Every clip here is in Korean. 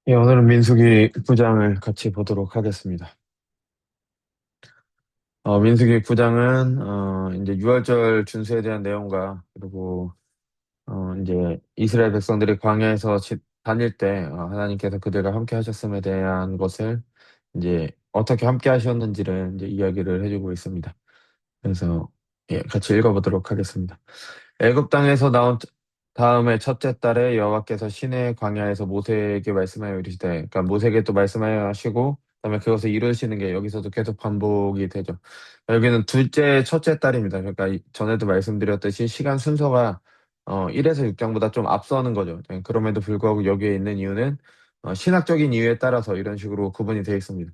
예, 오늘은 민수기 9장을 같이 보도록 하겠습니다. 민수기 9장은 이제 유월절 준수에 대한 내용과 그리고 이제 이스라엘 백성들이 광야에서 다닐 때 하나님께서 그들과 함께 하셨음에 대한 것을 이제 어떻게 함께 하셨는지를 이제 이야기를 해주고 있습니다. 그래서 예, 같이 읽어보도록 하겠습니다. 애굽 땅에서 나온 다음에 첫째 달에 여호와께서 시내 광야에서 모세에게 말씀하여 이르시되, 그러니까 모세에게 또 말씀하여 하시고 그다음에 그것을 이루시는 게 여기서도 계속 반복이 되죠. 여기는 첫째 달입니다. 그러니까 전에도 말씀드렸듯이 시간 순서가 1에서 6장보다 좀 앞서는 거죠. 그럼에도 불구하고 여기에 있는 이유는 신학적인 이유에 따라서 이런 식으로 구분이 되어 있습니다.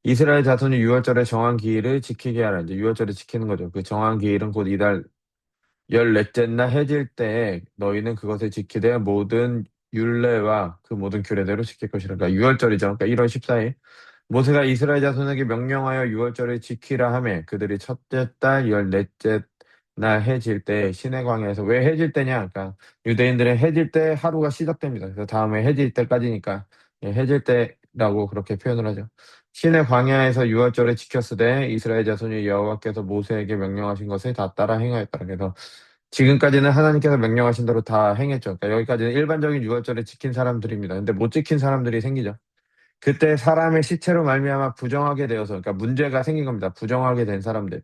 이스라엘 자손이 유월절에 정한 기일을 지키게 하라. 이제 유월절을 지키는 거죠. 그 정한 기일은 곧 이달 열넷째 날 해질 때에 너희는 그것을 지키되 모든 율례와 그 모든 규례대로 지킬 것이라. 그러니까 유월절이죠. 그러니까 1월 14일. 모세가 이스라엘 자손에게 명령하여 유월절을 지키라 하매 그들이 첫째 달 열넷째 날 해질 때 시내 광야에서. 왜 해질 때냐? 그러니까 유대인들은 해질 때 하루가 시작됩니다. 그래서 다음에 해질 때까지니까 해질 때라고 그렇게 표현을 하죠. 시내 광야에서 유월절을 지켰으되 이스라엘 자손이 여호와께서 모세에게 명령하신 것을 다 따라 행하였다. 그래서 지금까지는 하나님께서 명령하신 대로 다 행했죠. 그러니까 여기까지는 일반적인 유월절을 지킨 사람들입니다. 근데 못 지킨 사람들이 생기죠. 그때 사람의 시체로 말미암아 부정하게 되어서, 그러니까 문제가 생긴 겁니다. 부정하게 된 사람들.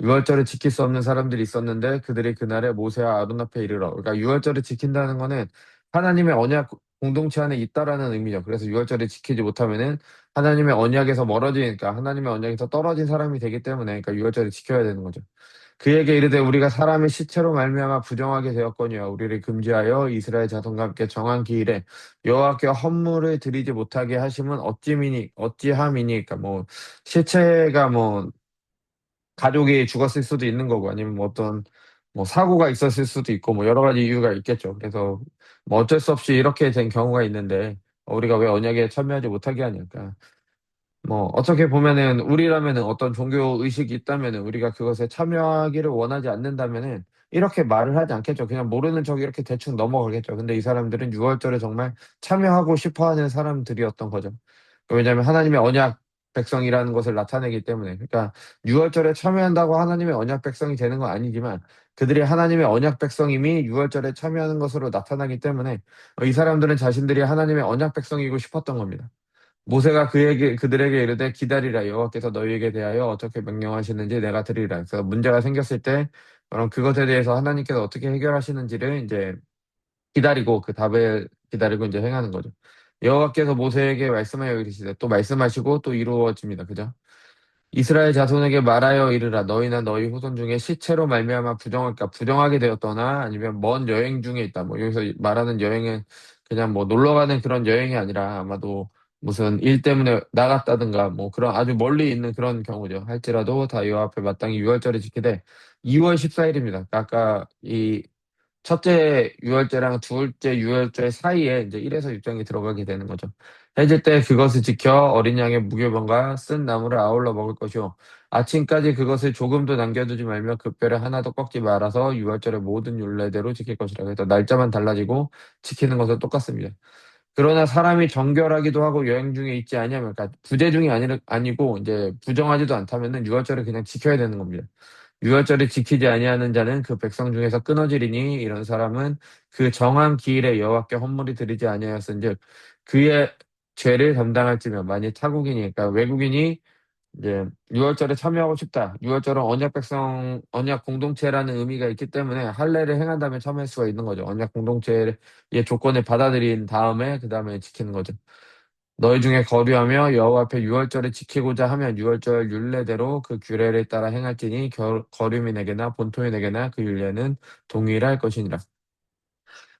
유월절을 지킬 수 없는 사람들이 있었는데 그들이 그날에 모세와 아론 앞에 이르러. 그러니까 유월절을 지킨다는 거는 하나님의 언약 공동체 안에 있다라는 의미죠. 그래서 유월절을 지키지 못하면은 하나님의 언약에서 멀어지니까 하나님의 언약에서 떨어진 사람이 되기 때문에, 그러니까 유월절을 지켜야 되는 거죠. 그에게 이르되 우리가 사람의 시체로 말미암아 부정하게 되었거니와 우리를 금지하여 이스라엘 자손과 함께 정한 기일에 여호와께 헌물을 드리지 못하게 하심은 어찌함이니. 그러니까 뭐 시체가 뭐 가족이 죽었을 수도 있는 거고 아니면 뭐 어떤 뭐 사고가 있었을 수도 있고 뭐 여러 가지 이유가 있겠죠. 그래서 뭐 어쩔 수 없이 이렇게 된 경우가 있는데 우리가 왜 언약에 참여하지 못하게 하니까. 뭐 어떻게 보면은 우리라면은 어떤 종교 의식이 있다면은 우리가 그것에 참여하기를 원하지 않는다면은 이렇게 말을 하지 않겠죠. 그냥 모르는 척 이렇게 대충 넘어가겠죠. 근데 이 사람들은 유월절에 정말 참여하고 싶어 하는 사람들이었던 거죠. 왜냐하면 하나님의 언약 백성이라는 것을 나타내기 때문에. 그러니까 유월절에 참여한다고 하나님의 언약 백성이 되는 건 아니지만 그들이 하나님의 언약 백성임이 유월절에 참여하는 것으로 나타나기 때문에 이 사람들은 자신들이 하나님의 언약 백성이고 싶었던 겁니다. 모세가 그들에게 이르되 기다리라. 여호와께서 너희에게 대하여 어떻게 명령하시는지 내가 들으리라. 그래서 문제가 생겼을 때 그럼 그것에 대해서 하나님께서 어떻게 해결하시는지를 이제 기다리고 그 답을 기다리고 이제 행하는 거죠. 여호와께서 모세에게 말씀하여 이르시되, 또 말씀하시고 또 이루어집니다. 그죠? 이스라엘 자손에게 말하여 이르라. 너희나 너희 후손 중에 시체로 말미암아 부정하게 되었거나 아니면 먼 여행 중에 있다. 뭐 여기서 말하는 여행은 그냥 뭐 놀러 가는 그런 여행이 아니라 아마도 무슨 일 때문에 나갔다든가 뭐 그런 아주 멀리 있는 그런 경우죠. 할지라도 다 여호와 앞에 마땅히 유월절을 지키되 2월 14일입니다. 아까 이 첫째 유월절랑 둘째 유월절 사이에 이제 1에서 6장이 들어가게 되는 거죠. 해질 때 그것을 지켜 어린 양의 무교병과 쓴 나물을 아울러 먹을 것이요. 아침까지 그것을 조금도 남겨두지 말며 급별에 하나도 꺾지 말아서 유월절의 모든 율례대로 지킬 것이라. 그래서 날짜만 달라지고 지키는 것은 똑같습니다. 그러나 사람이 정결하기도 하고 여행 중에 있지 아니하면, 그러니까 부재 중이 아니고 이제 부정하지도 않다면은 유월절을 그냥 지켜야 되는 겁니다. 유월절을 지키지 아니하는 자는 그 백성 중에서 끊어지리니 이런 사람은 그 정한 기일에 여호와께 헌물이 드리지 아니하였은즉 그의 죄를 담당할지며. 만일 타국이니, 그러니까 외국인이 이제 유월절에 참여하고 싶다. 유월절은 언약 백성, 언약 공동체라는 의미가 있기 때문에 할례를 행한다면 참여할 수가 있는 거죠. 언약 공동체의 조건을 받아들인 다음에 그 다음에 지키는 거죠. 너희 중에 거류하며 여호와 앞에 유월절을 지키고자 하면 유월절 율례대로 그 규례를 따라 행할지니 거류민에게나 본토인에게나 그 율례는 동일할 것이니라.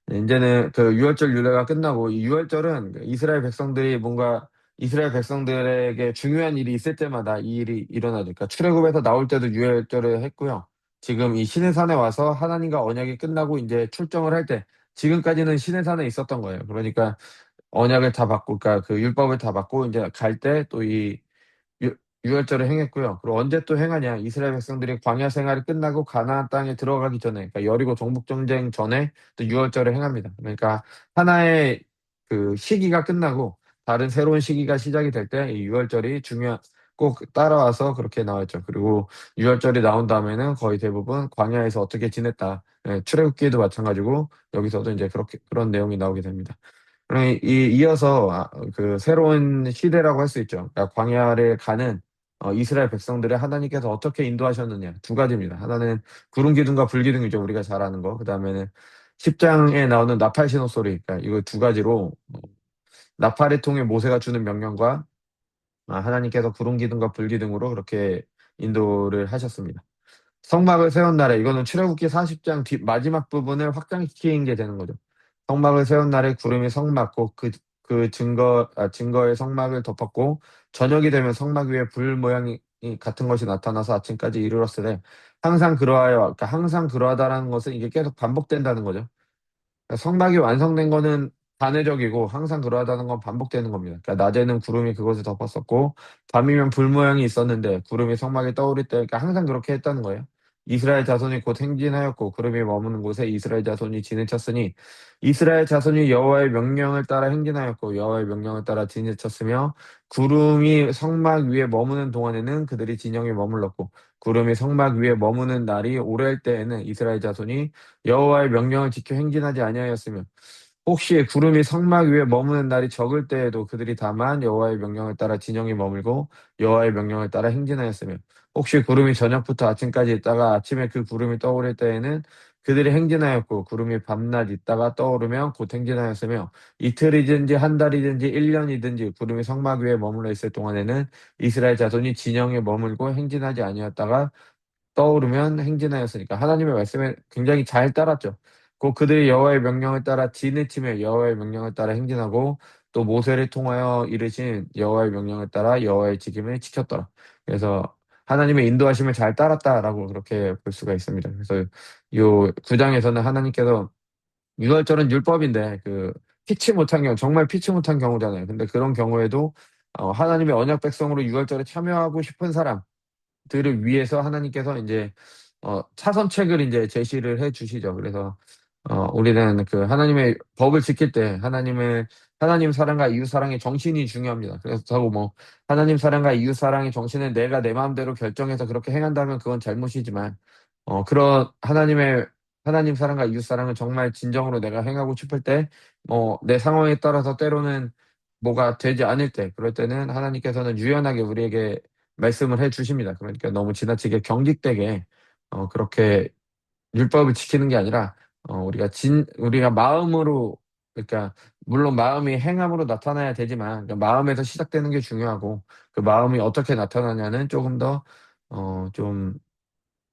네, 이제는 그 유월절 율례가 끝나고 이 유월절은 이스라엘 백성들이 뭔가 이스라엘 백성들에게 중요한 일이 있을 때마다 이 일이 일어나죠. 그러니까 출애굽에서 나올 때도 유월절을 했고요. 지금 이 시내산에 와서 하나님과 언약이 끝나고 이제 출정을 할 때 지금까지는 시내산에 있었던 거예요. 그러니까 언약을 다 받고, 그러니까 그 율법을 다 받고 이제 갈 때 또 이 유월절을 행했고요. 그리고 언제 또 행하냐? 이스라엘 백성들이 광야 생활이 끝나고 가나안 땅에 들어가기 전에, 그러니까 여리고 정복 전쟁 전에 또 유월절을 행합니다. 그러니까 하나의 그 시기가 끝나고 다른 새로운 시기가 시작이 될 때 이 유월절이 꼭 따라와서 그렇게 나왔죠. 그리고 유월절이 나온 다음에는 거의 대부분 광야에서 어떻게 지냈다. 예, 출애굽기도 마찬가지고 여기서도 이제 그렇게 그런 내용이 나오게 됩니다. 이어서 그 새로운 시대라고 할 수 있죠. 그러니까 광야를 가는 이스라엘 백성들을 하나님께서 어떻게 인도하셨느냐 두 가지입니다. 하나는 구름 기둥과 불 기둥이죠. 우리가 잘 아는 거. 그다음에는 10장에 나오는 나팔 신호 소리. 그러니까 이거 두 가지로 나팔을 통해 모세가 주는 명령과 하나님께서 구름 기둥과 불 기둥으로 그렇게 인도를 하셨습니다. 성막을 세운 날에 이거는 출애굽기 40장 마지막 부분을 확장시킨 게 되는 거죠. 성막을 세운 날에 구름이 성막 그 증거의 성막을 덮었고 저녁이 되면 성막 위에 불 모양이 같은 것이 나타나서 아침까지 이르렀으되 그러니까 항상 그러하다라는 것은 이게 계속 반복된다는 거죠. 그러니까 성막이 완성된 거는 단회적이고 항상 그러하다는 건 반복되는 겁니다. 그러니까 낮에는 구름이 그것을 덮었었고 밤이면 불 모양이 있었는데 구름이 성막에 떠오를 때 그러니까 항상 그렇게 했다는 거예요. 이스라엘 자손이 곧 행진하였고 구름이 머무는 곳에 이스라엘 자손이 진을 쳤으니 이스라엘 자손이 여호와의 명령을 따라 행진하였고 여호와의 명령을 따라 진을 쳤으며 구름이 성막 위에 머무는 동안에는 그들이 진영에 머물렀고 구름이 성막 위에 머무는 날이 오래일 때에는 이스라엘 자손이 여호와의 명령을 지켜 행진하지 아니하였으며 혹시 구름이 성막 위에 머무는 날이 적을 때에도 그들이 다만 여호와의 명령을 따라 진영에 머물고 여호와의 명령을 따라 행진하였으며 혹시 구름이 저녁부터 아침까지 있다가 아침에 그 구름이 떠오를 때에는 그들이 행진하였고 구름이 밤낮 있다가 떠오르면 곧 행진하였으며 이틀이든지 한 달이든지 1년이든지 구름이 성막 위에 머물러 있을 동안에는 이스라엘 자손이 진영에 머물고 행진하지 아니었다가 떠오르면 행진하였으니까 하나님의 말씀에 굉장히 잘 따랐죠. 곧 그들이 여호와의 명령을 따라 진을 치며 여호와의 명령을 따라 행진하고 또 모세를 통하여 이르신 여호와의 명령을 따라 여호와의 지킴을 지켰더라. 그래서 하나님의 인도하심을 잘 따랐다라고 그렇게 볼 수가 있습니다. 그래서 요 9장에서는 하나님께서 유월절은 율법인데 그 피치 못한 경우 정말 피치 못한 경우잖아요. 근데 그런 경우에도 하나님의 언약 백성으로 유월절에 참여하고 싶은 사람 들을 위해서 하나님께서 이제 차선책을 이제 제시를 해 주시죠. 그래서 우리는 그 하나님의 법을 지킬 때 하나님 사랑과 이웃 사랑의 정신이 중요합니다. 그래서 뭐 하나님 사랑과 이웃 사랑의 정신을 내가 내 마음대로 결정해서 그렇게 행한다면 그건 잘못이지만 그런 하나님 사랑과 이웃 사랑을 정말 진정으로 내가 행하고 싶을 때 내 상황에 따라서 때로는 뭐가 되지 않을 때 그럴 때는 하나님께서는 유연하게 우리에게 말씀을 해 주십니다. 그러니까 너무 지나치게 경직되게 그렇게 율법을 지키는 게 아니라 우리가 마음으로 그러니까 물론 마음이 행함으로 나타나야 되지만 그러니까 마음에서 시작되는 게 중요하고 그 마음이 어떻게 나타나냐는 조금 더 좀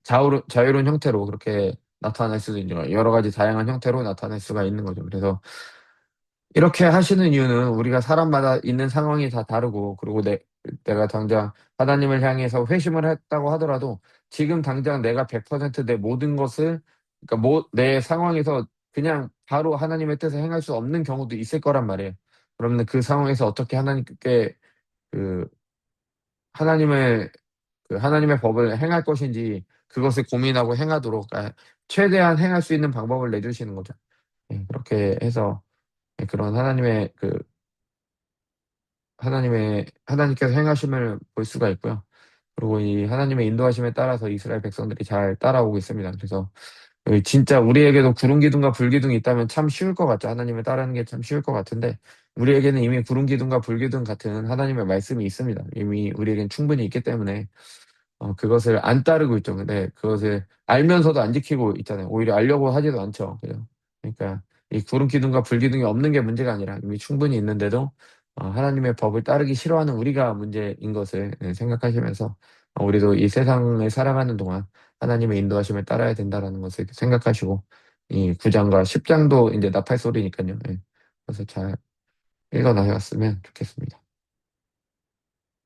자유로운 형태로 그렇게 나타날 수도 있는 여러 가지 다양한 형태로 나타날 수가 있는 거죠. 그래서 이렇게 하시는 이유는 우리가 사람마다 있는 상황이 다 다르고 그리고 내가 당장 하나님을 향해서 회심을 했다고 하더라도 지금 당장 내가 100%내 모든 것을 그러니까 내 상황에서 그냥 바로 하나님의 뜻을 행할 수 없는 경우도 있을 거란 말이에요. 그러면 그 상황에서 어떻게 하나님께 그 하나님의 하나님의 법을 행할 것인지 그것을 고민하고 행하도록 최대한 행할 수 있는 방법을 내주시는 거죠. 예, 그렇게 해서 그런 하나님께서 행하심을 볼 수가 있고요. 그리고 이 하나님의 인도하심에 따라서 이스라엘 백성들이 잘 따라오고 있습니다. 그래서 진짜 우리에게도 구름 기둥과 불 기둥이 있다면 참 쉬울 것 같죠. 하나님을 따르는 게 참 쉬울 것 같은데 우리에게는 이미 구름 기둥과 불 기둥 같은 하나님의 말씀이 있습니다. 이미 우리에겐 충분히 있기 때문에 그것을 안 따르고 있죠. 근데 그것을 알면서도 안 지키고 있잖아요. 오히려 알려고 하지도 않죠. 그죠? 그러니까 이 구름 기둥과 불 기둥이 없는 게 문제가 아니라 이미 충분히 있는데도 하나님의 법을 따르기 싫어하는 우리가 문제인 것을 생각하시면서 우리도 이 세상을 살아가는 동안 하나님의 인도하심을 따라야 된다라는 것을 생각하시고 이 9장과 10장도 이제 나팔 소리니까요. 예. 그래서 잘 읽어 나갔으면 좋겠습니다.